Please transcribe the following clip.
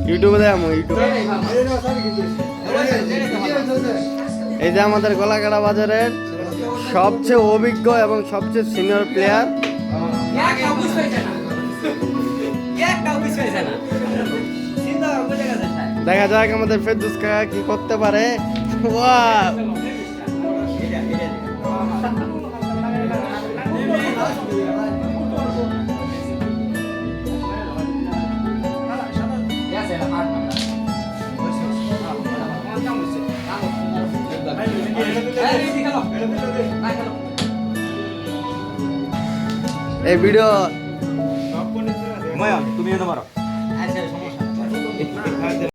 ইউটিউবে দেয় ইউটিউবে। এই যে আমাদের গলাকাটা বাজারের সবচেয়ে অভিজ্ঞ এবং সবচেয়ে সিনিয়র প্লেয়ার। দেখা যাক আমাদের ফেরদৌস কাকা কি করতে পারে। এই ভিডিও তুমি